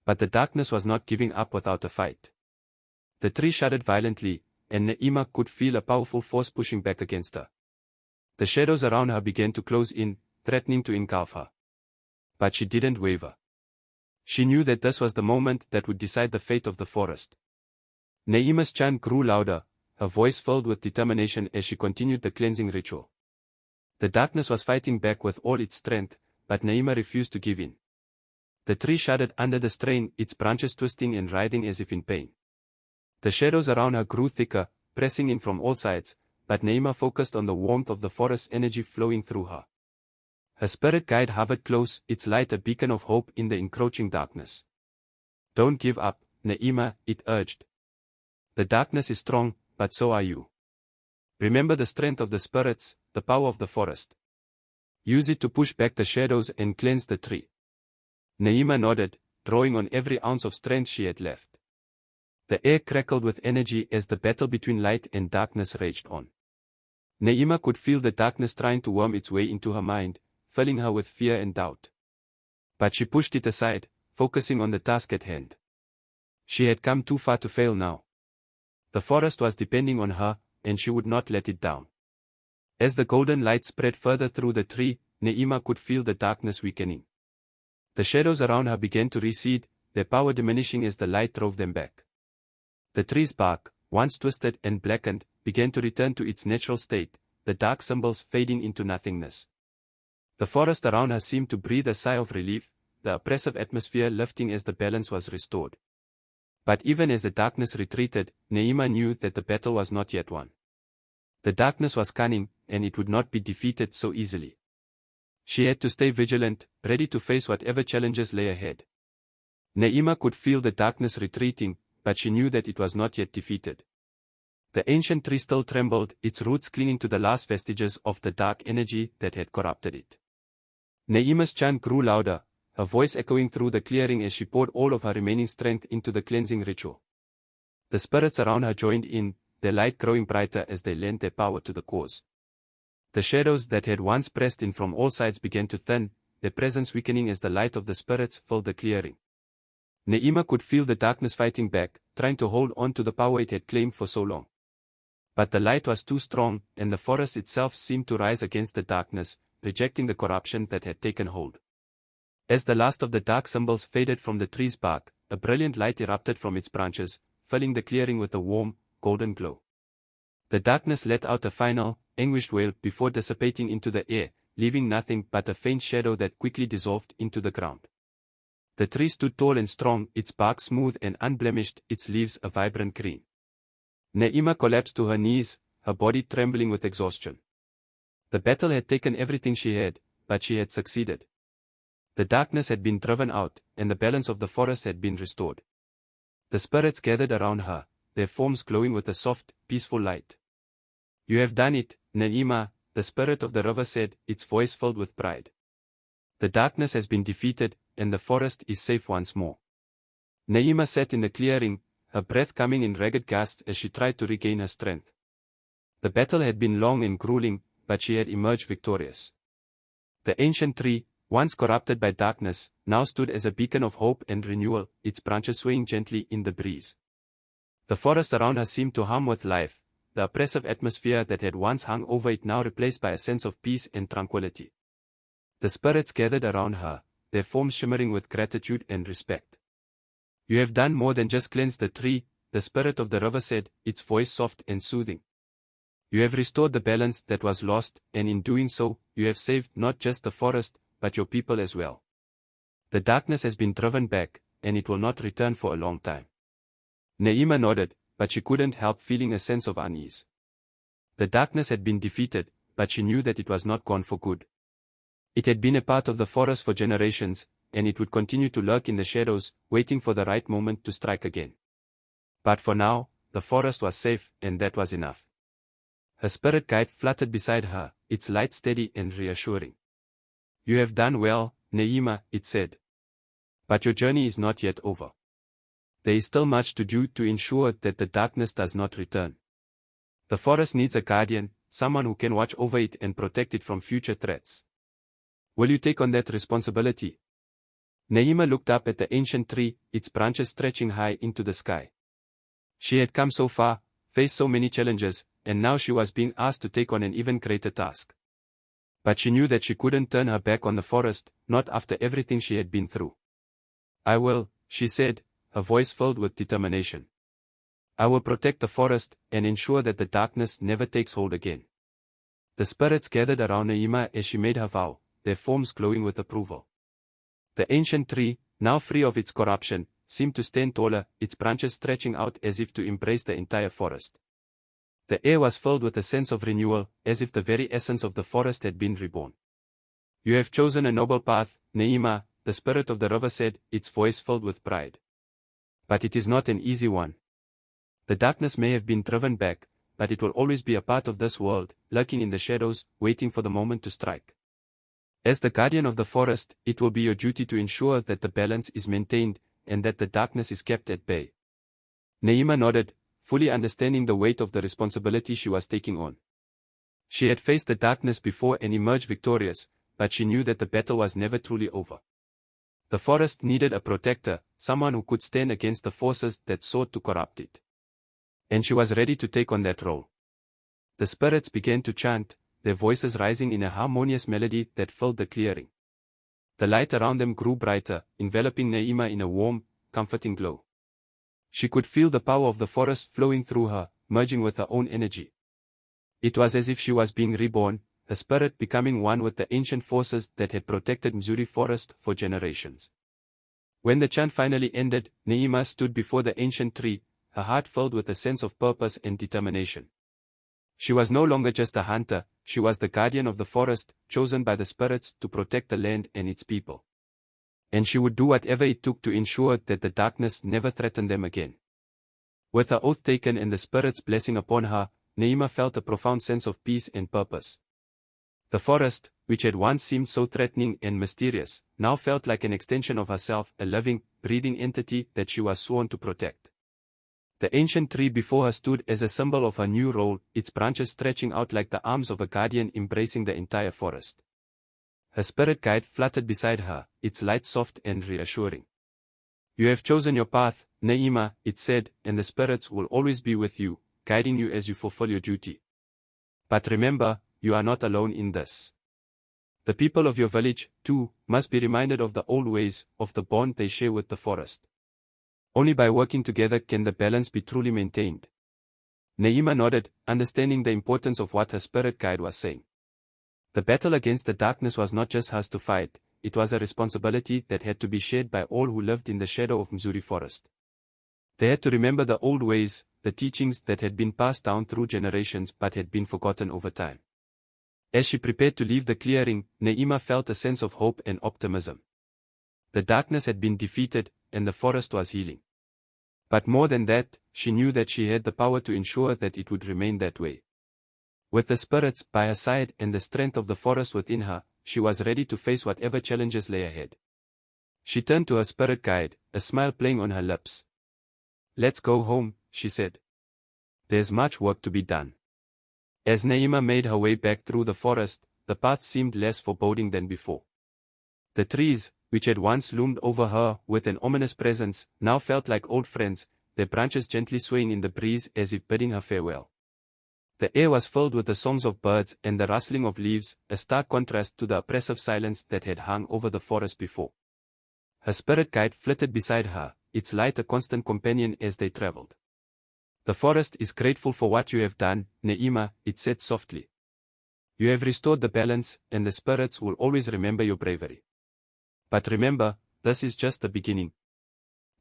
But the darkness was not giving up without a fight. The tree shuddered violently, and Naima could feel a powerful force pushing back against her. The shadows around her began to close in, threatening to engulf her. But she didn't waver. She knew that this was the moment that would decide the fate of the forest. Naima's chant grew louder, her voice filled with determination as she continued the cleansing ritual. The darkness was fighting back with all its strength, but Naima refused to give in. The tree shuddered under the strain, its branches twisting and writhing as if in pain. The shadows around her grew thicker, pressing in from all sides, but Naima focused on the warmth of the forest's energy flowing through her. Her spirit guide hovered close, its light a beacon of hope in the encroaching darkness. "Don't give up, Naima," it urged. "The darkness is strong, but so are you. Remember the strength of the spirits, the power of the forest. Use it to push back the shadows and cleanse the tree." Naima nodded, drawing on every ounce of strength she had left. The air crackled with energy as the battle between light and darkness raged on. Naima could feel the darkness trying to worm its way into her mind, filling her with fear and doubt. But she pushed it aside, focusing on the task at hand. She had come too far to fail now. The forest was depending on her, and she would not let it down. As the golden light spread further through the tree, Naima could feel the darkness weakening. The shadows around her began to recede, their power diminishing as the light drove them back. The tree's bark, once twisted and blackened, began to return to its natural state, the dark symbols fading into nothingness. The forest around her seemed to breathe a sigh of relief, the oppressive atmosphere lifting as the balance was restored. But even as the darkness retreated, Naima knew that the battle was not yet won. The darkness was cunning, and it would not be defeated so easily. She had to stay vigilant, ready to face whatever challenges lay ahead. Naima could feel the darkness retreating, but she knew that it was not yet defeated. The ancient tree still trembled, its roots clinging to the last vestiges of the dark energy that had corrupted it. Naima's chant grew louder, her voice echoing through the clearing as she poured all of her remaining strength into the cleansing ritual. The spirits around her joined in, their light growing brighter as they lent their power to the cause. The shadows that had once pressed in from all sides began to thin, their presence weakening as the light of the spirits filled the clearing. Naima could feel the darkness fighting back, trying to hold on to the power it had claimed for so long. But the light was too strong, and the forest itself seemed to rise against the darkness, rejecting the corruption that had taken hold. As the last of the dark symbols faded from the tree's bark, a brilliant light erupted from its branches, filling the clearing with a warm, golden glow. The darkness let out a final, anguished wail before dissipating into the air, leaving nothing but a faint shadow that quickly dissolved into the ground. The tree stood tall and strong, its bark smooth and unblemished, its leaves a vibrant green. Naima collapsed to her knees, her body trembling with exhaustion. The battle had taken everything she had, but she had succeeded. The darkness had been driven out, and the balance of the forest had been restored. The spirits gathered around her, their forms glowing with a soft, peaceful light. "You have done it, Naima," the spirit of the river said, its voice filled with pride. "The darkness has been defeated, and the forest is safe once more." Naima sat in the clearing, her breath coming in ragged gasps as she tried to regain her strength. The battle had been long and grueling, but she had emerged victorious. The ancient tree, once corrupted by darkness, now stood as a beacon of hope and renewal, its branches swaying gently in the breeze. The forest around her seemed to hum with life, the oppressive atmosphere that had once hung over it now replaced by a sense of peace and tranquility. The spirits gathered around her, their forms shimmering with gratitude and respect. "You have done more than just cleanse the tree," the spirit of the river said, its voice soft and soothing. "You have restored the balance that was lost, and in doing so, you have saved not just the forest, but your people as well. The darkness has been driven back, and it will not return for a long time." Naima nodded, but she couldn't help feeling a sense of unease. The darkness had been defeated, but she knew that it was not gone for good. It had been a part of the forest for generations, and it would continue to lurk in the shadows, waiting for the right moment to strike again. But for now, the forest was safe, and that was enough. Her spirit guide fluttered beside her, its light steady and reassuring. "You have done well, Naima," it said. "But your journey is not yet over. There is still much to do to ensure that the darkness does not return. The forest needs a guardian, someone who can watch over it and protect it from future threats. Will you take on that responsibility?" Naima looked up at the ancient tree, its branches stretching high into the sky. She had come so far, faced so many challenges, and now she was being asked to take on an even greater task. But she knew that she couldn't turn her back on the forest, not after everything she had been through. "I will," she said, her voice filled with determination. "I will protect the forest, and ensure that the darkness never takes hold again." The spirits gathered around Naima as she made her vow, their forms glowing with approval. The ancient tree, now free of its corruption, seemed to stand taller, its branches stretching out as if to embrace the entire forest. The air was filled with a sense of renewal, as if the very essence of the forest had been reborn. "You have chosen a noble path, Naima," the spirit of the river said, its voice filled with pride. "But it is not an easy one. The darkness may have been driven back, but it will always be a part of this world, lurking in the shadows, waiting for the moment to strike. As the guardian of the forest, it will be your duty to ensure that the balance is maintained, and that the darkness is kept at bay." Naima nodded, fully understanding the weight of the responsibility she was taking on. She had faced the darkness before and emerged victorious, but she knew that the battle was never truly over. The forest needed a protector, someone who could stand against the forces that sought to corrupt it. And she was ready to take on that role. The spirits began to chant, their voices rising in a harmonious melody that filled the clearing. The light around them grew brighter, enveloping Naima in a warm, comforting glow. She could feel the power of the forest flowing through her, merging with her own energy. It was as if she was being reborn, her spirit becoming one with the ancient forces that had protected Mzuri forest for generations. When the chant finally ended, Naima stood before the ancient tree, her heart filled with a sense of purpose and determination. She was no longer just a hunter, she was the guardian of the forest, chosen by the spirits to protect the land and its people. And she would do whatever it took to ensure that the darkness never threatened them again. With her oath taken and the spirit's blessing upon her, Naima felt a profound sense of peace and purpose. The forest, which had once seemed so threatening and mysterious, now felt like an extension of herself, a living, breathing entity that she was sworn to protect. The ancient tree before her stood as a symbol of her new role, its branches stretching out like the arms of a guardian embracing the entire forest. Her spirit guide fluttered beside her, its light soft and reassuring. "You have chosen your path, Naima," it said, "and the spirits will always be with you, guiding you as you fulfill your duty. But remember, you are not alone in this. The people of your village, too, must be reminded of the old ways, of the bond they share with the forest. Only by working together can the balance be truly maintained." Naima nodded, understanding the importance of what her spirit guide was saying. The battle against the darkness was not just hers to fight, it was a responsibility that had to be shared by all who lived in the shadow of Mzuri forest. They had to remember the old ways, the teachings that had been passed down through generations but had been forgotten over time. As she prepared to leave the clearing, Naima felt a sense of hope and optimism. The darkness had been defeated, and the forest was healing. But more than that, she knew that she had the power to ensure that it would remain that way. With the spirits by her side and the strength of the forest within her, she was ready to face whatever challenges lay ahead. She turned to her spirit guide, a smile playing on her lips. "Let's go home," she said. "There's much work to be done." As Naima made her way back through the forest, the path seemed less foreboding than before. The trees, which had once loomed over her with an ominous presence, now felt like old friends, their branches gently swaying in the breeze as if bidding her farewell. The air was filled with the songs of birds and the rustling of leaves, a stark contrast to the oppressive silence that had hung over the forest before. Her spirit guide flitted beside her, its light a constant companion as they traveled. "The forest is grateful for what you have done, Naima," it said softly. "You have restored the balance, and the spirits will always remember your bravery. But remember, this is just the beginning.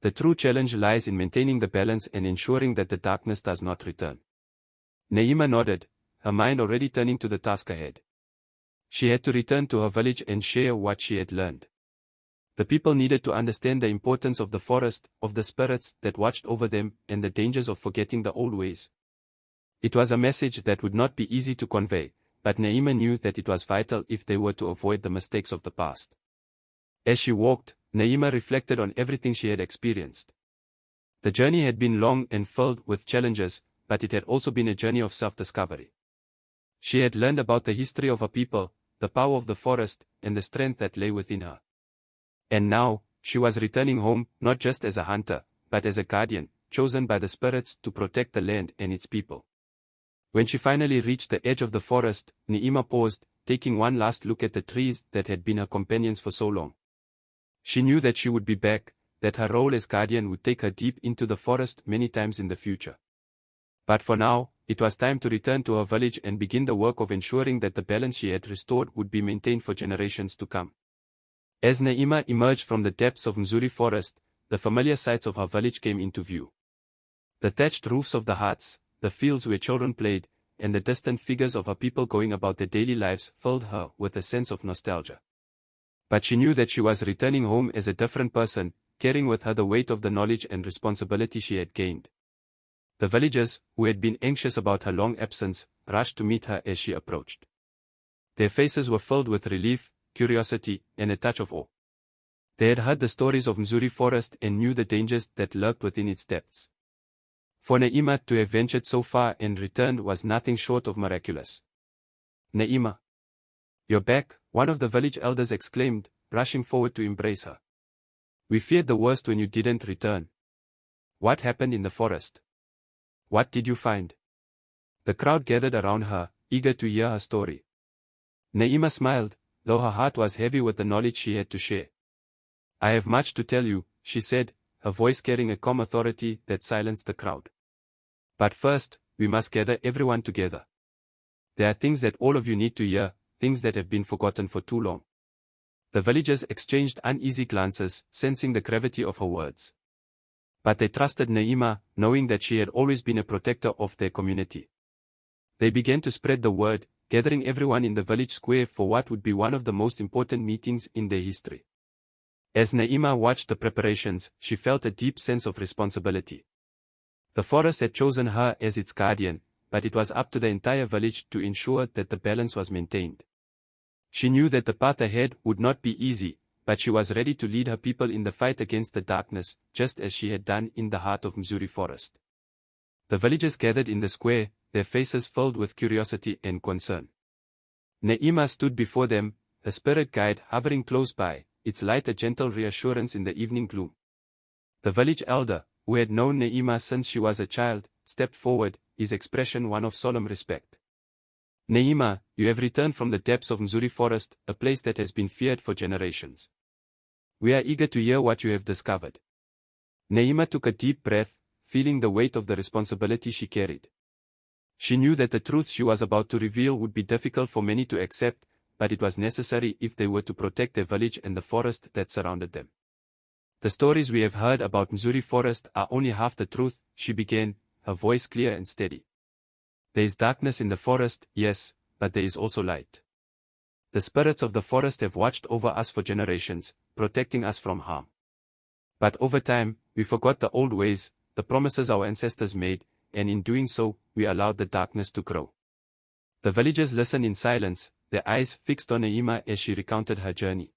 The true challenge lies in maintaining the balance and ensuring that the darkness does not return." Naima nodded, her mind already turning to the task ahead. She had to return to her village and share what she had learned. The people needed to understand the importance of the forest, of the spirits that watched over them, and the dangers of forgetting the old ways. It was a message that would not be easy to convey, but Naima knew that it was vital if they were to avoid the mistakes of the past. As she walked, Naima reflected on everything she had experienced. The journey had been long and filled with challenges, but it had also been a journey of self-discovery. She had learned about the history of her people, the power of the forest, and the strength that lay within her. And now, She was returning home, not just as a hunter, but as a guardian, chosen by the spirits to protect the land and its people. When she finally reached the edge of the forest, Neema paused, taking one last look at the trees that had been her companions for so long. She knew that she would be back, that her role as guardian would take her deep into the forest many times in the future. But for now, it was time to return to her village and begin the work of ensuring that the balance she had restored would be maintained for generations to come. As Neema emerged from the depths of Mzuri forest, the familiar sights of her village came into view. The thatched roofs of the huts, the fields where children played, and the distant figures of her people going about their daily lives filled her with a sense of nostalgia. But she knew that she was returning home as a different person, carrying with her the weight of the knowledge and responsibility she had gained. The villagers, who had been anxious about her long absence, rushed to meet her as she approached. Their faces were filled with relief, curiosity, and a touch of awe. They had heard the stories of Mzuri forest and knew the dangers that lurked within its depths. For Neema to have ventured so far and returned was nothing short of miraculous. "Neema, you're back," one of the village elders exclaimed, rushing forward to embrace her. "We feared the worst when you didn't return. What happened in the forest? What did you find?" The crowd gathered around her, eager to hear her story. Neema smiled, though her heart was heavy with the knowledge she had to share. "I have much to tell you," she said, her voice carrying a calm authority that silenced the crowd. "But first, we must gather everyone together. There are things that all of you need to hear, things that have been forgotten for too long." The villagers exchanged uneasy glances, sensing the gravity of her words. But they trusted Neema, knowing that she had always been a protector of their community. They began to spread the word, gathering everyone in the village square for what would be one of the most important meetings in their history. As Neema watched the preparations, she felt a deep sense of responsibility. The forest had chosen her as its guardian, but it was up to the entire village to ensure that the balance was maintained. She knew that the path ahead would not be easy, but she was ready to lead her people in the fight against the darkness, just as she had done in the heart of Mzuri forest. The villagers gathered in the square, their faces filled with curiosity and concern. Neema stood before them, her spirit guide hovering close by, its light a gentle reassurance in the evening gloom. The village elder, who had known Neema since she was a child, stepped forward, his expression one of solemn respect. "Neema, you have returned from the depths of Mzuri forest, a place that has been feared for generations. We are eager to hear what you have discovered." Neema took a deep breath, feeling the weight of the responsibility she carried. She knew that the truth she was about to reveal would be difficult for many to accept, but it was necessary if they were to protect their village and the forest that surrounded them. "The stories we have heard about Mzuri forest are only half the truth," she began, her voice clear and steady. "There is darkness in the forest, yes, but there is also light. The spirits of the forest have watched over us for generations, protecting us from harm. But over time, we forgot the old ways, the promises our ancestors made, and in doing so, we allowed the darkness to grow." The villagers listened in silence, their eyes fixed on Neema as she recounted her journey.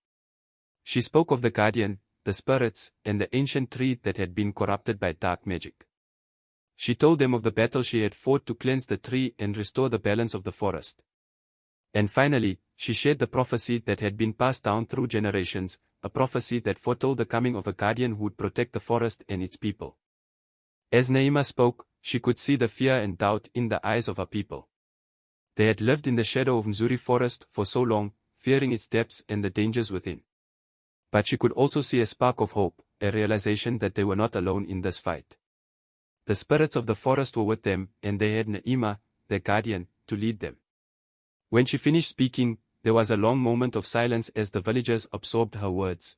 She spoke of the guardian, the spirits, and the ancient tree that had been corrupted by dark magic. She told them of the battle she had fought to cleanse the tree and restore the balance of the forest. And finally, she shared the prophecy that had been passed down through generations, a prophecy that foretold the coming of a guardian who would protect the forest and its people. As Neema spoke, she could see the fear and doubt in the eyes of her people. They had lived in the shadow of Mzuri forest for so long, fearing its depths and the dangers within. But she could also see a spark of hope, a realization that they were not alone in this fight. The spirits of the forest were with them, and they had Neema, their guardian, to lead them. When she finished speaking, there was a long moment of silence as the villagers absorbed her words.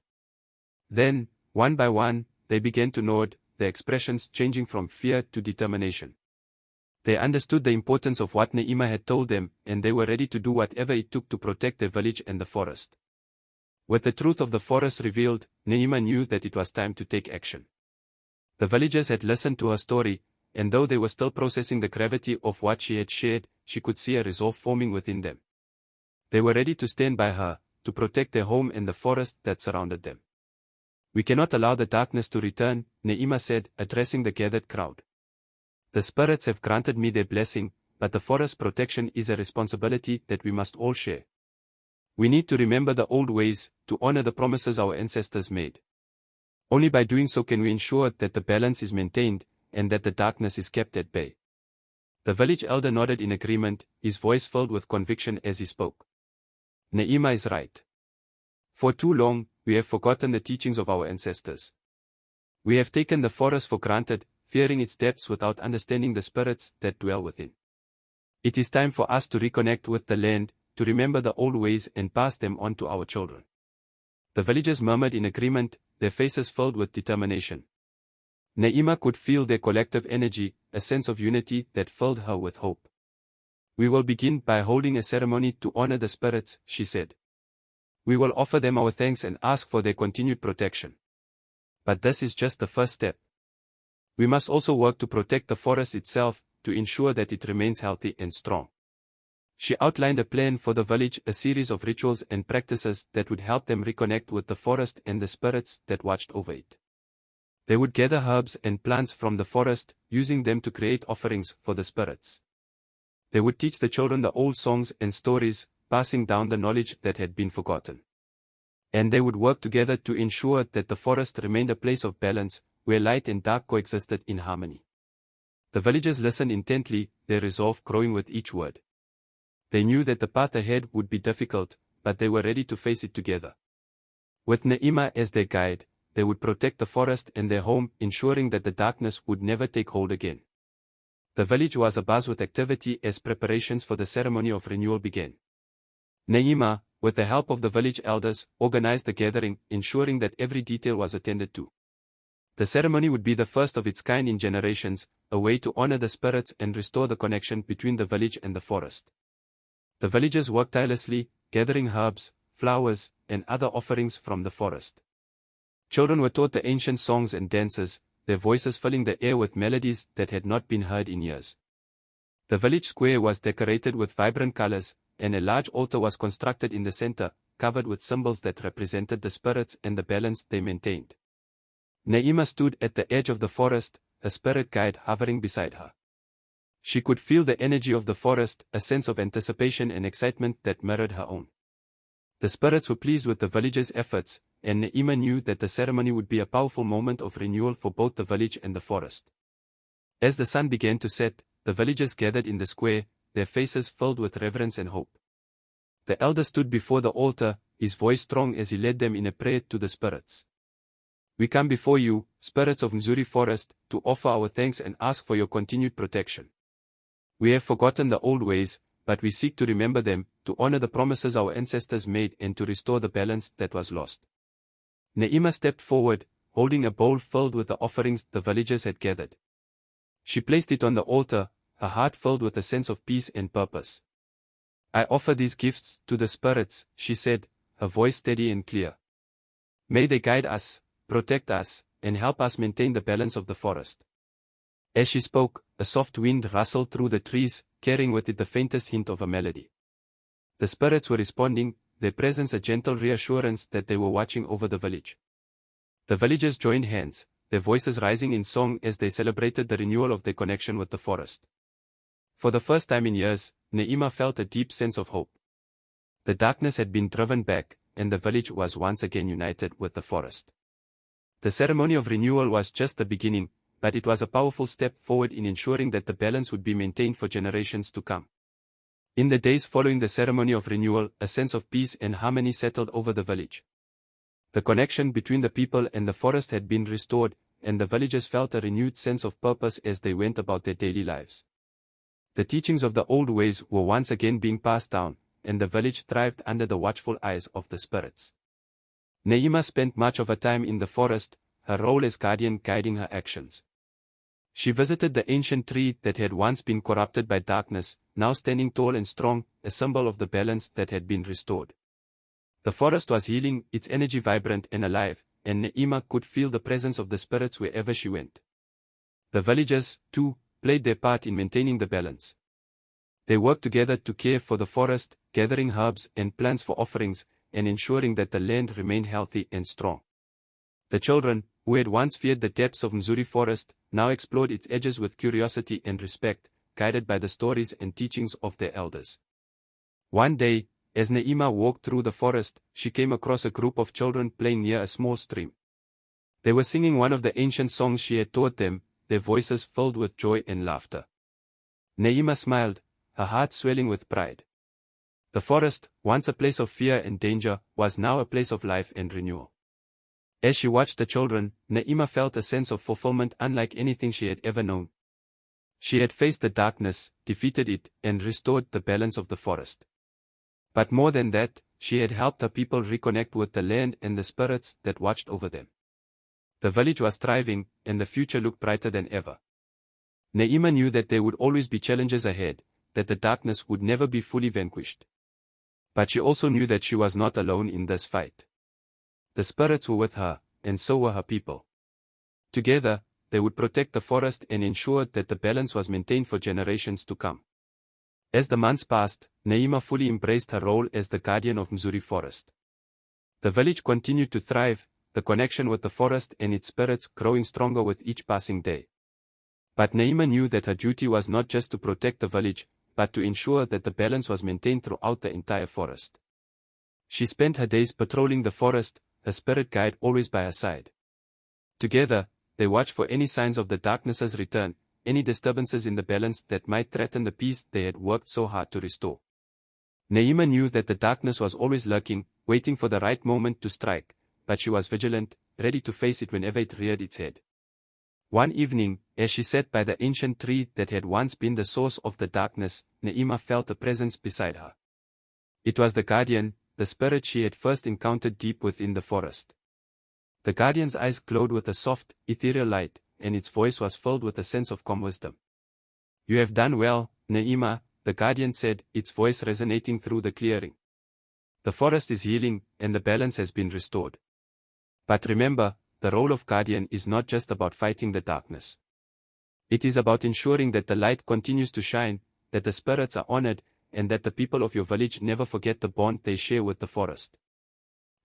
Then, one by one, they began to nod, their expressions changing from fear to determination. They understood the importance of what Neema had told them, and they were ready to do whatever it took to protect their village and the forest. With the truth of the forest revealed, Neema knew that it was time to take action. The villagers had listened to her story, and though they were still processing the gravity of what she had shared, she could see a resolve forming within them. They were ready to stand by her, to protect their home and the forest that surrounded them. "We cannot allow the darkness to return," Neema said, addressing the gathered crowd. "The spirits have granted me their blessing, but the forest's protection is a responsibility that we must all share. We need to remember the old ways, to honor the promises our ancestors made. Only by doing so can we ensure that the balance is maintained, and that the darkness is kept at bay. The village elder nodded in agreement, his voice filled with conviction as he spoke. Naima is right. For too long, we have forgotten the teachings of our ancestors. We have taken the forest for granted, fearing its depths without understanding the spirits that dwell within. It is time for us to reconnect with the land, to remember the old ways and pass them on to our children. The villagers murmured in agreement, their faces filled with determination. Naima could feel their collective energy, a sense of unity that filled her with hope. We will begin by holding a ceremony to honor the spirits, she said. We will offer them our thanks and ask for their continued protection. But this is just the first step. We must also work to protect the forest itself, to ensure that it remains healthy and strong. She outlined a plan for the village, a series of rituals and practices that would help them reconnect with the forest and the spirits that watched over it. They would gather herbs and plants from the forest, using them to create offerings for the spirits. They would teach the children the old songs and stories, passing down the knowledge that had been forgotten. And they would work together to ensure that the forest remained a place of balance, where light and dark coexisted in harmony. The villagers listened intently, their resolve growing with each word. They knew that the path ahead would be difficult, but they were ready to face it together. With Naima as their guide, they would protect the forest and their home, ensuring that the darkness would never take hold again. The village was abuzz with activity as preparations for the ceremony of renewal began. Naima, with the help of the village elders, organized the gathering, ensuring that every detail was attended to. The ceremony would be the first of its kind in generations, a way to honor the spirits and restore the connection between the village and the forest. The villagers worked tirelessly, gathering herbs, flowers, and other offerings from the forest. Children were taught the ancient songs and dances, their voices filling the air with melodies that had not been heard in years. The village square was decorated with vibrant colors, and a large altar was constructed in the center, covered with symbols that represented the spirits and the balance they maintained. Naima stood at the edge of the forest, a spirit guide hovering beside her. She could feel the energy of the forest, a sense of anticipation and excitement that mirrored her own. The spirits were pleased with the villagers' efforts, and Naima knew that the ceremony would be a powerful moment of renewal for both the village and the forest. As the sun began to set, the villagers gathered in the square, their faces filled with reverence and hope. The elder stood before the altar, his voice strong as he led them in a prayer to the spirits. We come before you, spirits of Mzuri forest, to offer our thanks and ask for your continued protection. We have forgotten the old ways, but we seek to remember them, to honor the promises our ancestors made and to restore the balance that was lost. Naima stepped forward, holding a bowl filled with the offerings the villagers had gathered. She placed it on the altar, her heart filled with a sense of peace and purpose. I offer these gifts to the spirits, she said, her voice steady and clear. May they guide us, protect us, and help us maintain the balance of the forest. As she spoke, a soft wind rustled through the trees, carrying with it the faintest hint of a melody. The spirits were responding, their presence a gentle reassurance that they were watching over the village. The villagers joined hands, their voices rising in song as they celebrated the renewal of their connection with the forest. For the first time in years, Naima felt a deep sense of hope. The darkness had been driven back, and the village was once again united with the forest. The ceremony of renewal was just the beginning, but it was a powerful step forward in ensuring that the balance would be maintained for generations to come. In the days following the ceremony of renewal, a sense of peace and harmony settled over the village. The connection between the people and the forest had been restored, and the villagers felt a renewed sense of purpose as they went about their daily lives. The teachings of the old ways were once again being passed down, and the village thrived under the watchful eyes of the spirits. Naima spent much of her time in the forest, her role as guardian guiding her actions. She visited the ancient tree that had once been corrupted by darkness, now standing tall and strong, a symbol of the balance that had been restored. The forest was healing, its energy vibrant and alive, and Naima could feel the presence of the spirits wherever she went. The villagers, too, played their part in maintaining the balance. They worked together to care for the forest, gathering herbs and plants for offerings, and ensuring that the land remained healthy and strong. The children, who had once feared the depths of Mzuri forest, now explored its edges with curiosity and respect, guided by the stories and teachings of their elders. One day, as Naima walked through the forest, she came across a group of children playing near a small stream. They were singing one of the ancient songs she had taught them, their voices filled with joy and laughter. Naima smiled, her heart swelling with pride. The forest, once a place of fear and danger, was now a place of life and renewal. As she watched the children, Naima felt a sense of fulfillment unlike anything she had ever known. She had faced the darkness, defeated it, and restored the balance of the forest. But more than that, she had helped her people reconnect with the land and the spirits that watched over them. The village was thriving, and the future looked brighter than ever. Naima knew that there would always be challenges ahead, that the darkness would never be fully vanquished. But she also knew that she was not alone in this fight. The spirits were with her, and so were her people. Together, they would protect the forest and ensure that the balance was maintained for generations to come. As the months passed, Naima fully embraced her role as the guardian of Mzuri forest. The village continued to thrive, the connection with the forest and its spirits growing stronger with each passing day. But Naima knew that her duty was not just to protect the village, but to ensure that the balance was maintained throughout the entire forest. She spent her days patrolling the forest, her spirit guide always by her side. Together, they watched for any signs of the darkness's return, any disturbances in the balance that might threaten the peace they had worked so hard to restore. Naima knew that the darkness was always lurking, waiting for the right moment to strike, but she was vigilant, ready to face it whenever it reared its head. One evening, as she sat by the ancient tree that had once been the source of the darkness, Naima felt a presence beside her. It was the guardian, the spirit she had first encountered deep within the forest. The guardian's eyes glowed with a soft, ethereal light, and its voice was filled with a sense of calm wisdom. "You have done well, Naima," the guardian said, its voice resonating through the clearing. "The forest is healing, and the balance has been restored. But remember, the role of guardian is not just about fighting the darkness. It is about ensuring that the light continues to shine, that the spirits are honored, and that the people of your village never forget the bond they share with the forest."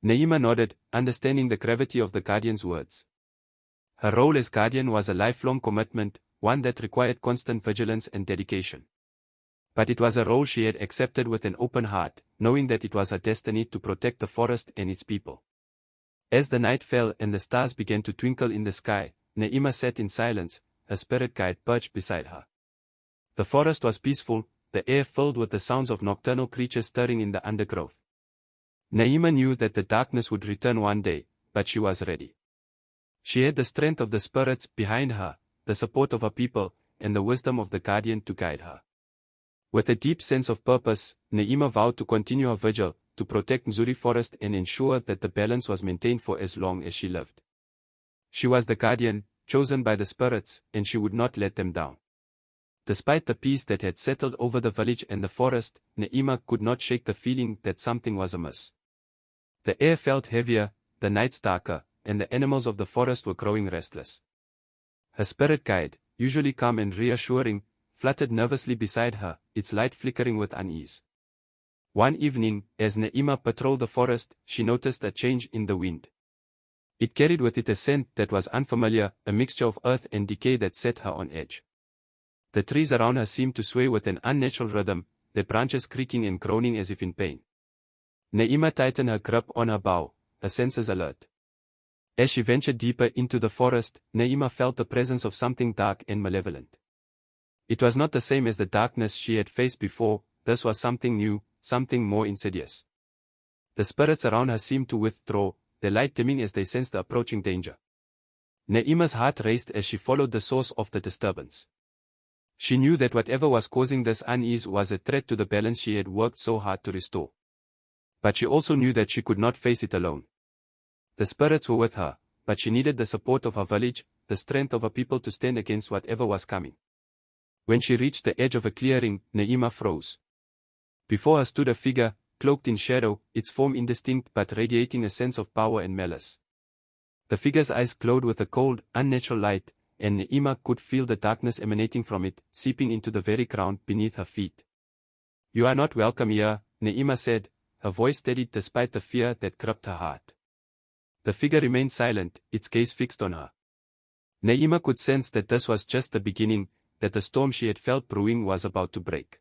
Naima nodded, understanding the gravity of the guardian's words. Her role as guardian was a lifelong commitment, one that required constant vigilance and dedication. But it was a role she had accepted with an open heart, knowing that it was her destiny to protect the forest and its people. As the night fell and the stars began to twinkle in the sky, Naima sat in silence, her spirit guide perched beside her. The forest was peaceful, the air filled with the sounds of nocturnal creatures stirring in the undergrowth. Naima knew that the darkness would return one day, but she was ready. She had the strength of the spirits behind her, the support of her people, and the wisdom of the guardian to guide her. With a deep sense of purpose, Naima vowed to continue her vigil, to protect Mzuri forest and ensure that the balance was maintained for as long as she lived. She was the guardian, chosen by the spirits, and she would not let them down. Despite the peace that had settled over the village and the forest, Naima could not shake the feeling that something was amiss. The air felt heavier, the nights darker, and the animals of the forest were growing restless. Her spirit guide, usually calm and reassuring, fluttered nervously beside her, its light flickering with unease. One evening, as Naima patrolled the forest, she noticed a change in the wind. It carried with it a scent that was unfamiliar, a mixture of earth and decay that set her on edge. The trees around her seemed to sway with an unnatural rhythm, their branches creaking and groaning as if in pain. Naima tightened her grip on her bow, her senses alert. As she ventured deeper into the forest, Naima felt the presence of something dark and malevolent. It was not the same as the darkness she had faced before, this was something new, something more insidious. The spirits around her seemed to withdraw, their light dimming as they sensed the approaching danger. Naima's heart raced as she followed the source of the disturbance. She knew that whatever was causing this unease was a threat to the balance she had worked so hard to restore. But she also knew that she could not face it alone. The spirits were with her, but she needed the support of her village, the strength of her people to stand against whatever was coming. When she reached the edge of a clearing, Naima froze. Before her stood a figure, cloaked in shadow, its form indistinct but radiating a sense of power and malice. The figure's eyes glowed with a cold, unnatural light, and Naima could feel the darkness emanating from it, seeping into the very ground beneath her feet. "You are not welcome here," Naima said, her voice steadied despite the fear that gripped her heart. The figure remained silent, its gaze fixed on her. Naima could sense that this was just the beginning, that the storm she had felt brewing was about to break.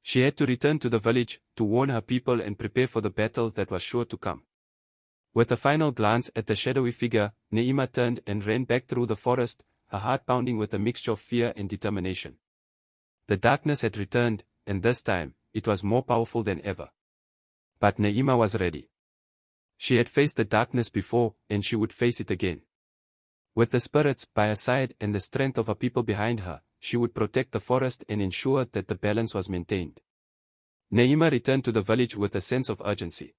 She had to return to the village, to warn her people and prepare for the battle that was sure to come. With a final glance at the shadowy figure, Naima turned and ran back through the forest, her heart pounding with a mixture of fear and determination. The darkness had returned, and this time, it was more powerful than ever. But Naima was ready. She had faced the darkness before, and she would face it again. With the spirits by her side and the strength of her people behind her, she would protect the forest and ensure that the balance was maintained. Naima returned to the village with a sense of urgency.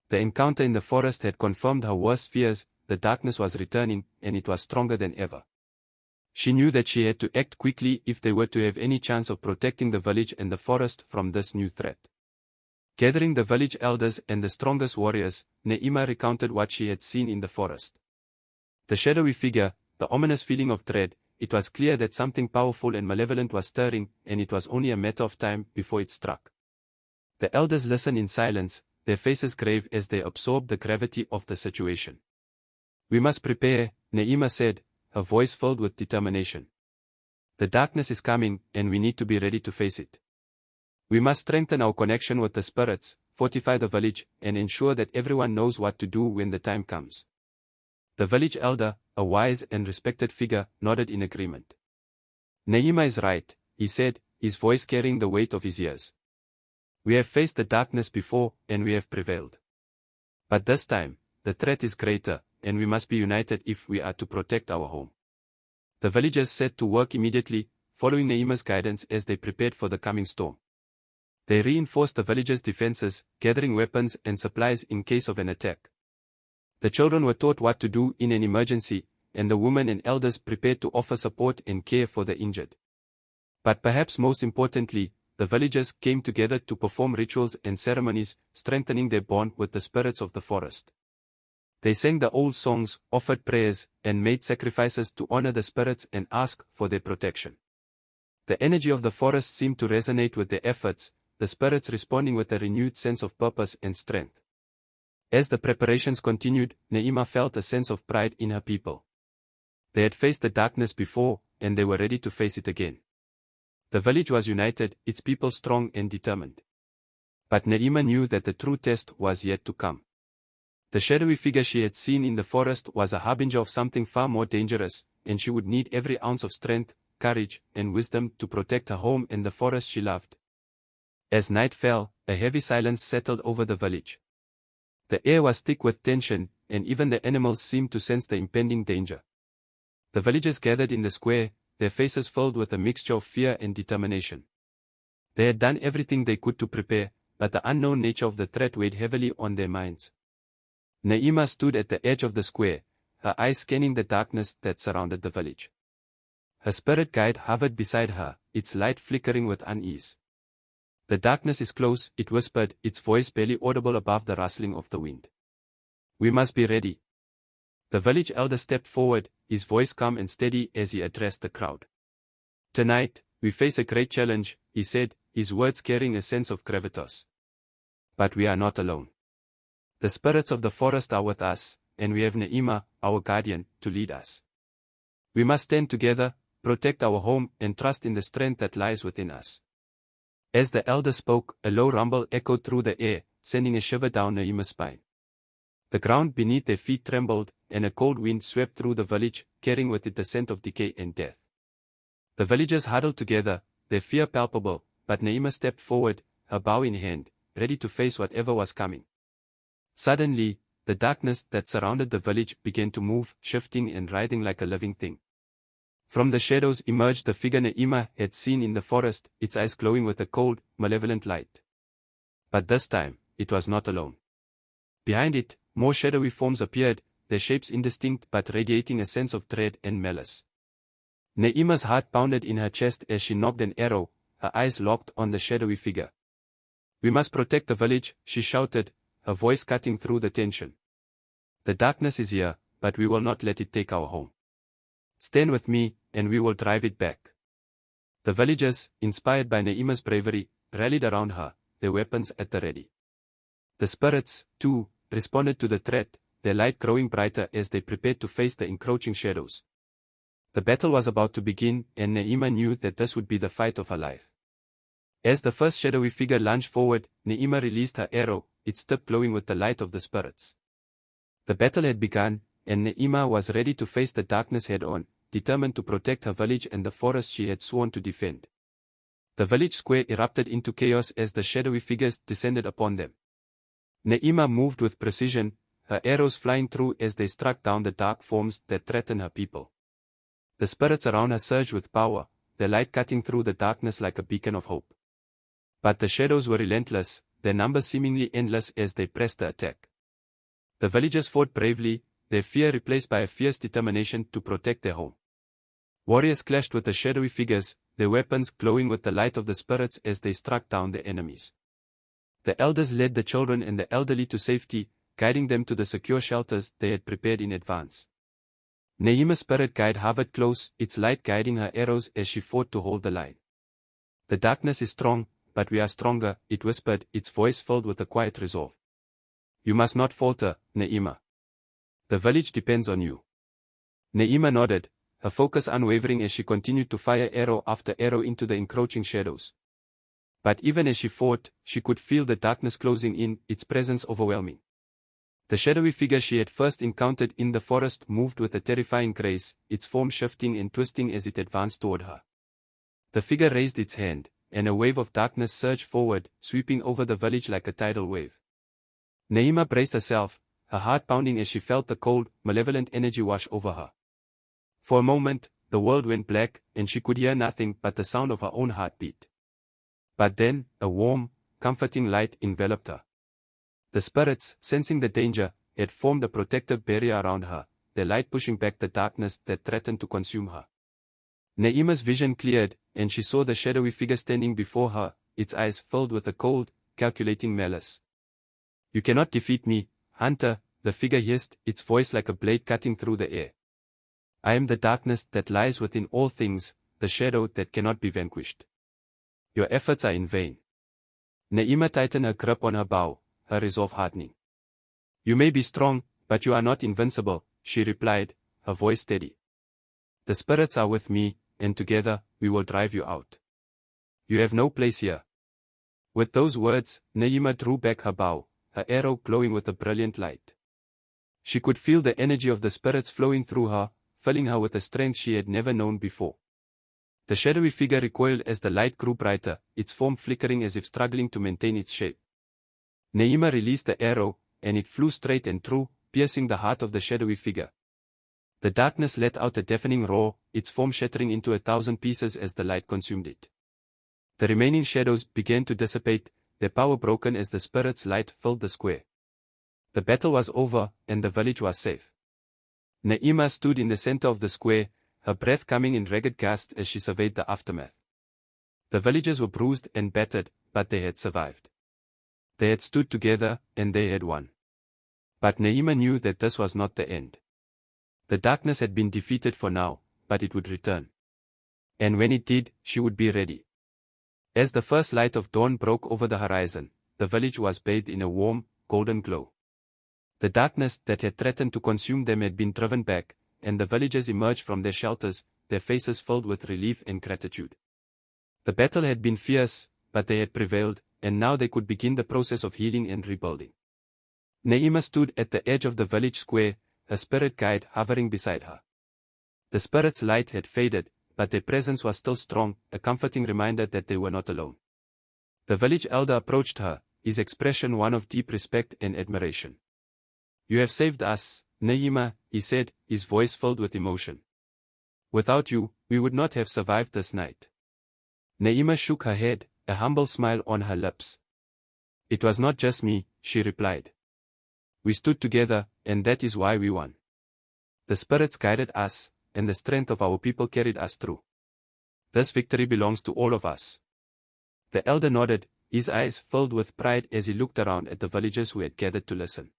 The encounter in the forest had confirmed her worst fears, the darkness was returning, and it was stronger than ever. She knew that she had to act quickly if they were to have any chance of protecting the village and the forest from this new threat. Gathering the village elders and the strongest warriors, Naima recounted what she had seen in the forest. The shadowy figure, the ominous feeling of dread, it was clear that something powerful and malevolent was stirring, and it was only a matter of time before it struck. The elders listened in silence, their faces grave as they absorbed the gravity of the situation. "We must prepare," Naima said, her voice filled with determination. "The darkness is coming, and we need to be ready to face it. We must strengthen our connection with the spirits, fortify the village, and ensure that everyone knows what to do when the time comes." The village elder, a wise and respected figure, nodded in agreement. "Naima is right," he said, his voice carrying the weight of his years. "We have faced the darkness before, and we have prevailed. But this time, the threat is greater, and we must be united if we are to protect our home." The villagers set to work immediately, following Naima's guidance as they prepared for the coming storm. They reinforced the village's defenses, gathering weapons and supplies in case of an attack. The children were taught what to do in an emergency, and the women and elders prepared to offer support and care for the injured. But perhaps most importantly, the villagers came together to perform rituals and ceremonies, strengthening their bond with the spirits of the forest. They sang the old songs, offered prayers, and made sacrifices to honor the spirits and ask for their protection. The energy of the forest seemed to resonate with their efforts, the spirits responding with a renewed sense of purpose and strength. As the preparations continued, Naima felt a sense of pride in her people. They had faced the darkness before, and they were ready to face it again. The village was united, its people strong and determined. But Naima knew that the true test was yet to come. The shadowy figure she had seen in the forest was a harbinger of something far more dangerous, and she would need every ounce of strength, courage, and wisdom to protect her home and the forest she loved. As night fell, a heavy silence settled over the village. The air was thick with tension, and even the animals seemed to sense the impending danger. The villagers gathered in the square, their faces filled with a mixture of fear and determination. They had done everything they could to prepare, but the unknown nature of the threat weighed heavily on their minds. Naima stood at the edge of the square, her eyes scanning the darkness that surrounded the village. Her spirit guide hovered beside her, its light flickering with unease. "The darkness is close," it whispered, its voice barely audible above the rustling of the wind. "We must be ready." The village elder stepped forward, his voice calm and steady as he addressed the crowd. "Tonight, we face a great challenge," he said, his words carrying a sense of gravitas. "But we are not alone. The spirits of the forest are with us, and we have Naima, our guardian, to lead us. We must stand together, protect our home, and trust in the strength that lies within us." As the elder spoke, a low rumble echoed through the air, sending a shiver down Naima's spine. The ground beneath their feet trembled, and a cold wind swept through the village, carrying with it the scent of decay and death. The villagers huddled together, their fear palpable, but Naima stepped forward, her bow in hand, ready to face whatever was coming. Suddenly, the darkness that surrounded the village began to move, shifting and writhing like a living thing. From the shadows emerged the figure Naima had seen in the forest, its eyes glowing with a cold, malevolent light. But this time, it was not alone. Behind it, more shadowy forms appeared, their shapes indistinct but radiating a sense of dread and malice. Naima's heart pounded in her chest as she nocked an arrow, her eyes locked on the shadowy figure. "We must protect the village," she shouted, her voice cutting through the tension. "The darkness is here, but we will not let it take our home. Stand with me, and we will drive it back." The villagers, inspired by Naima's bravery, rallied around her, their weapons at the ready. The spirits, too, responded to the threat, their light growing brighter as they prepared to face the encroaching shadows. The battle was about to begin, and Naima knew that this would be the fight of her life. As the first shadowy figure lunged forward, Naima released her arrow, its tip glowing with the light of the spirits. The battle had begun, and Naima was ready to face the darkness head-on, determined to protect her village and the forest she had sworn to defend. The village square erupted into chaos as the shadowy figures descended upon them. Naima moved with precision, her arrows flying through as they struck down the dark forms that threatened her people. The spirits around her surged with power, their light cutting through the darkness like a beacon of hope. But the shadows were relentless, their numbers seemingly endless as they pressed the attack. The villagers fought bravely, their fear replaced by a fierce determination to protect their home. Warriors clashed with the shadowy figures, their weapons glowing with the light of the spirits as they struck down their enemies. The elders led the children and the elderly to safety, guiding them to the secure shelters they had prepared in advance. Naima's spirit guide hovered close, its light guiding her arrows as she fought to hold the line. The darkness is strong, but we are stronger, it whispered, its voice filled with a quiet resolve. You must not falter, Naima. The village depends on you. Naima nodded, her focus unwavering as she continued to fire arrow after arrow into the encroaching shadows. But even as she fought, she could feel the darkness closing in, its presence overwhelming. The shadowy figure she had first encountered in the forest moved with a terrifying grace, its form shifting and twisting as it advanced toward her. The figure raised its hand, and a wave of darkness surged forward, sweeping over the village like a tidal wave. Naima braced herself, her heart pounding as she felt the cold, malevolent energy wash over her. For a moment, the world went black, and she could hear nothing but the sound of her own heartbeat. But then, a warm, comforting light enveloped her. The spirits, sensing the danger, had formed a protective barrier around her, their light pushing back the darkness that threatened to consume her. Naima's vision cleared, and she saw the shadowy figure standing before her, its eyes filled with a cold, calculating malice. You cannot defeat me, hunter, the figure hissed, its voice like a blade cutting through the air. I am the darkness that lies within all things, the shadow that cannot be vanquished. Your efforts are in vain. Naima tightened her grip on her bow, her resolve hardening. You may be strong, but you are not invincible, she replied, her voice steady. The spirits are with me, and together, we will drive you out. You have no place here. With those words, Naima drew back her bow, her arrow glowing with a brilliant light. She could feel the energy of the spirits flowing through her, filling her with a strength she had never known before. The shadowy figure recoiled as the light grew brighter, its form flickering as if struggling to maintain its shape. Naima released the arrow, and it flew straight and true, piercing the heart of the shadowy figure. The darkness let out a deafening roar, its form shattering into 1,000 pieces as the light consumed it. The remaining shadows began to dissipate, their power broken as the spirit's light filled the square. The battle was over, and the village was safe. Naima stood in the center of the square, her breath coming in ragged gasps as she surveyed the aftermath. The villagers were bruised and battered, but they had survived. They had stood together, and they had won. But Naima knew that this was not the end. The darkness had been defeated for now, but it would return. And when it did, she would be ready. As the first light of dawn broke over the horizon, the village was bathed in a warm, golden glow. The darkness that had threatened to consume them had been driven back, and the villagers emerged from their shelters, their faces filled with relief and gratitude. The battle had been fierce, but they had prevailed, and now they could begin the process of healing and rebuilding. Naima stood at the edge of the village square, her spirit guide hovering beside her. The spirit's light had faded, but their presence was still strong, a comforting reminder that they were not alone. The village elder approached her, his expression one of deep respect and admiration. You have saved us, Naima, he said, his voice filled with emotion. Without you, we would not have survived this night. Naima shook her head, a humble smile on her lips. It was not just me, she replied. We stood together, and that is why we won. The spirits guided us, and the strength of our people carried us through. This victory belongs to all of us. The elder nodded, his eyes filled with pride as he looked around at the villagers who had gathered to listen.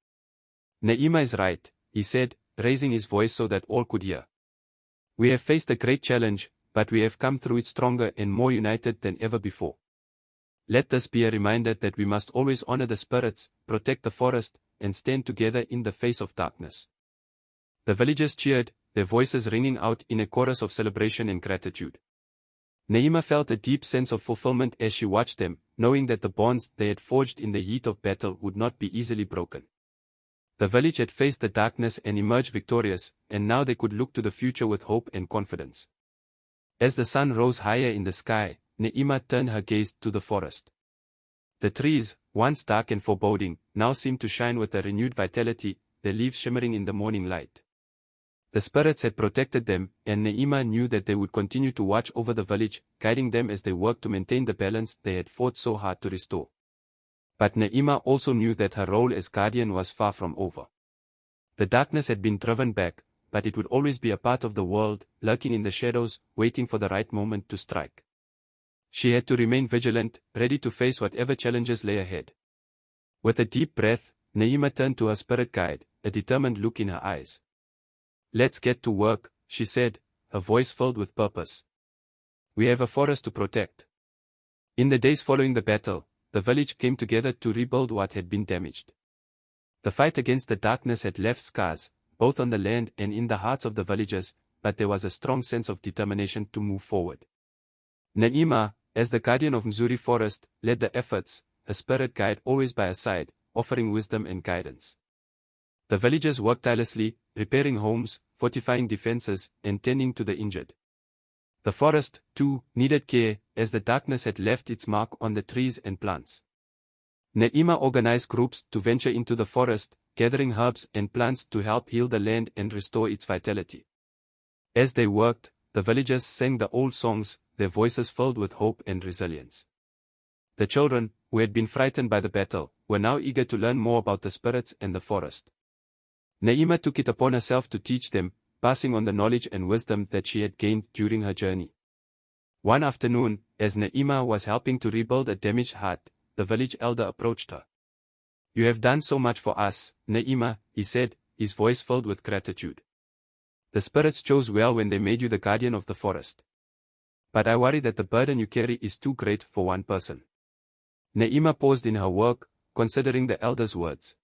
Naima is right, he said, raising his voice so that all could hear. We have faced a great challenge, but we have come through it stronger and more united than ever before. Let this be a reminder that we must always honor the spirits, protect the forest, and stand together in the face of darkness. The villagers cheered, their voices ringing out in a chorus of celebration and gratitude. Naima felt a deep sense of fulfillment as she watched them, knowing that the bonds they had forged in the heat of battle would not be easily broken. The village had faced the darkness and emerged victorious, and now they could look to the future with hope and confidence. As the sun rose higher in the sky, Neema turned her gaze to the forest. The trees, once dark and foreboding, now seemed to shine with a renewed vitality, their leaves shimmering in the morning light. The spirits had protected them, and Neema knew that they would continue to watch over the village, guiding them as they worked to maintain the balance they had fought so hard to restore. But Neema also knew that her role as guardian was far from over. The darkness had been driven back, but it would always be a part of the world, lurking in the shadows, waiting for the right moment to strike. She had to remain vigilant, ready to face whatever challenges lay ahead. With a deep breath, Neema turned to her spirit guide, a determined look in her eyes. "Let's get to work," she said, her voice filled with purpose. "We have a forest to protect." In the days following the battle, the village came together to rebuild what had been damaged. The fight against the darkness had left scars, both on the land and in the hearts of the villagers, but there was a strong sense of determination to move forward. Neema, as the guardian of Mzuri forest, led the efforts, her spirit guide always by her side, offering wisdom and guidance. The villagers worked tirelessly, repairing homes, fortifying defenses, and tending to the injured. The forest, too, needed care, as the darkness had left its mark on the trees and plants. Neema organized groups to venture into the forest, gathering herbs and plants to help heal the land and restore its vitality. As they worked, the villagers sang the old songs, their voices filled with hope and resilience. The children, who had been frightened by the battle, were now eager to learn more about the spirits and the forest. Neema took it upon herself to teach them, passing on the knowledge and wisdom that she had gained during her journey. One afternoon, as Neema was helping to rebuild a damaged hut, the village elder approached her. "You have done so much for us, Neema," he said, his voice filled with gratitude. "The spirits chose well when they made you the guardian of the forest. But I worry that the burden you carry is too great for one person." Neema paused in her work, considering the elder's words.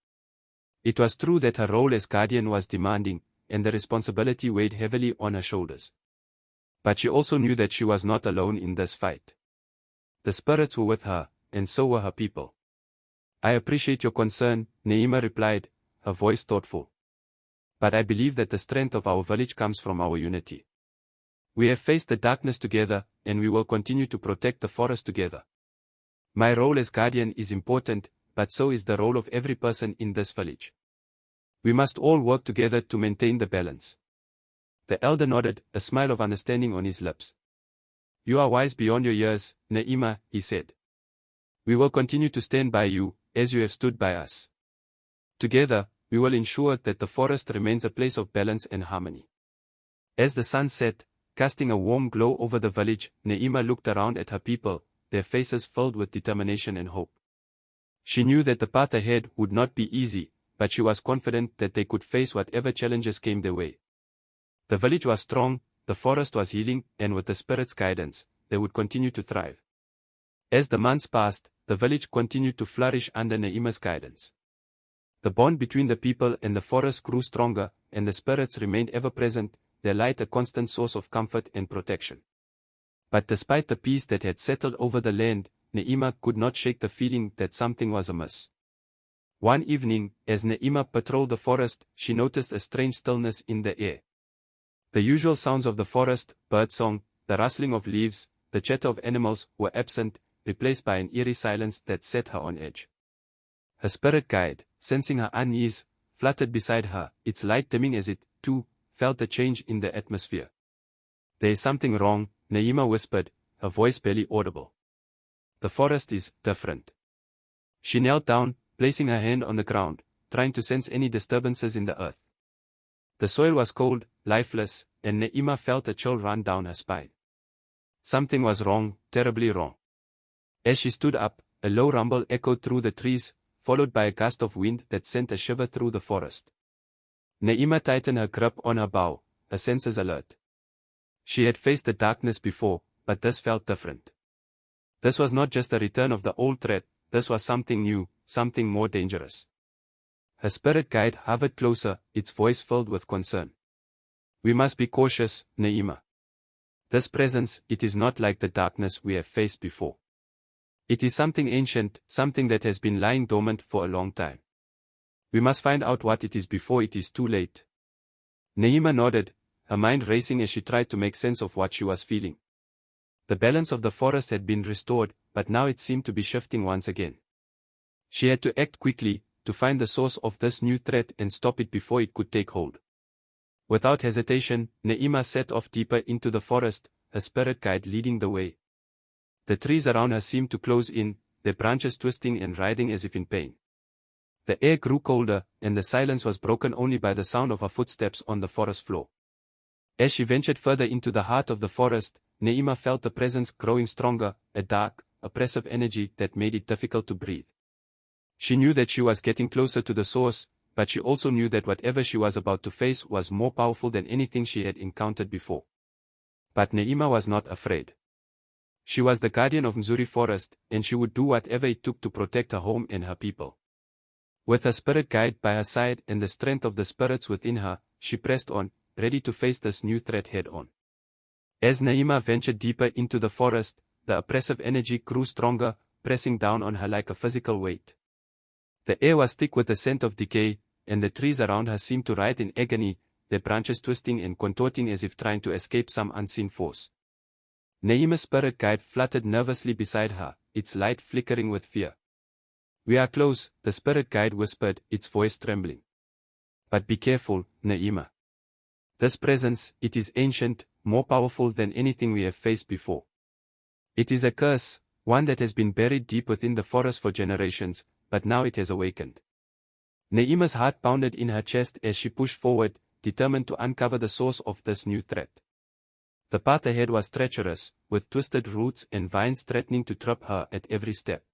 It was true that her role as guardian was demanding, and the responsibility weighed heavily on her shoulders. But she also knew that she was not alone in this fight. The spirits were with her, and so were her people. "I appreciate your concern," Neema replied, her voice thoughtful. "But I believe that the strength of our village comes from our unity. We have faced the darkness together, and we will continue to protect the forest together. My role as guardian is important, but so is the role of every person in this village. We must all work together to maintain the balance." The elder nodded, a smile of understanding on his lips. "You are wise beyond your years, Neema," he said. "We will continue to stand by you, as you have stood by us. Together, we will ensure that the forest remains a place of balance and harmony." As the sun set, casting a warm glow over the village, Neema looked around at her people, their faces filled with determination and hope. She knew that the path ahead would not be easy, but she was confident that they could face whatever challenges came their way. The village was strong, the forest was healing, and with the spirit's guidance, they would continue to thrive. As the months passed, the village continued to flourish under Neema's guidance. The bond between the people and the forest grew stronger, and the spirits remained ever present, their light a constant source of comfort and protection. But despite the peace that had settled over the land, Neema could not shake the feeling that something was amiss. One evening, as Neema patrolled the forest, she noticed a strange stillness in the air. The usual sounds of the forest, birdsong, the rustling of leaves, the chatter of animals, were absent, replaced by an eerie silence that set her on edge. Her spirit guide, sensing her unease, fluttered beside her, its light dimming as it, too, felt the change in the atmosphere. "There is something wrong," Neema whispered, her voice barely audible. "The forest is different." She knelt down, placing her hand on the ground, trying to sense any disturbances in the earth. The soil was cold, lifeless, and Neema felt a chill run down her spine. Something was wrong, terribly wrong. As she stood up, a low rumble echoed through the trees, followed by a gust of wind that sent a shiver through the forest. Neema tightened her grip on her bow, her senses alert. She had faced the darkness before, but this felt different. This was not just a return of the old threat, this was something new, something more dangerous. Her spirit guide hovered closer, its voice filled with concern. "We must be cautious, Neema. This presence, it is not like the darkness we have faced before. It is something ancient, something that has been lying dormant for a long time. We must find out what it is before it is too late. Naima nodded, her mind racing as she tried to make sense of what she was feeling. The balance of the forest had been restored, but now it seemed to be shifting once again. She had to act quickly, to find the source of this new threat and stop it before it could take hold. Without hesitation, Naima set off deeper into the forest, her spirit guide leading the way. The trees around her seemed to close in, their branches twisting and writhing as if in pain. The air grew colder, and the silence was broken only by the sound of her footsteps on the forest floor. As she ventured further into the heart of the forest, Naima felt the presence growing stronger, a dark, oppressive energy that made it difficult to breathe. She knew that she was getting closer to the source, but she also knew that whatever she was about to face was more powerful than anything she had encountered before. But Naima was not afraid. She was the guardian of Mzuri forest, and she would do whatever it took to protect her home and her people. With her spirit guide by her side and the strength of the spirits within her, she pressed on, ready to face this new threat head-on. As Naima ventured deeper into the forest, the oppressive energy grew stronger, pressing down on her like a physical weight. The air was thick with the scent of decay, and the trees around her seemed to writhe in agony, their branches twisting and contorting as if trying to escape some unseen force. Naima's spirit guide fluttered nervously beside her, its light flickering with fear. "We are close," the spirit guide whispered, its voice trembling. "But be careful, Naima. This presence, it is ancient, more powerful than anything we have faced before. It is a curse, one that has been buried deep within the forest for generations, but now it has awakened." Naima's heart pounded in her chest as she pushed forward, determined to uncover the source of this new threat. The path ahead was treacherous, with twisted roots and vines threatening to trip her at every step.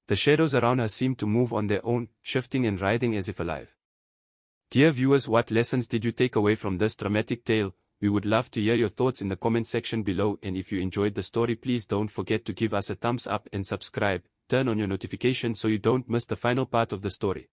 The shadows around her seemed to move on their own, shifting and writhing as if alive. Dear viewers, what lessons did you take away from this dramatic tale? We would love to hear your thoughts in the comment section below, and if you enjoyed the story, please don't forget to give us a thumbs up and subscribe. Turn on your notifications so you don't miss the final part of the story.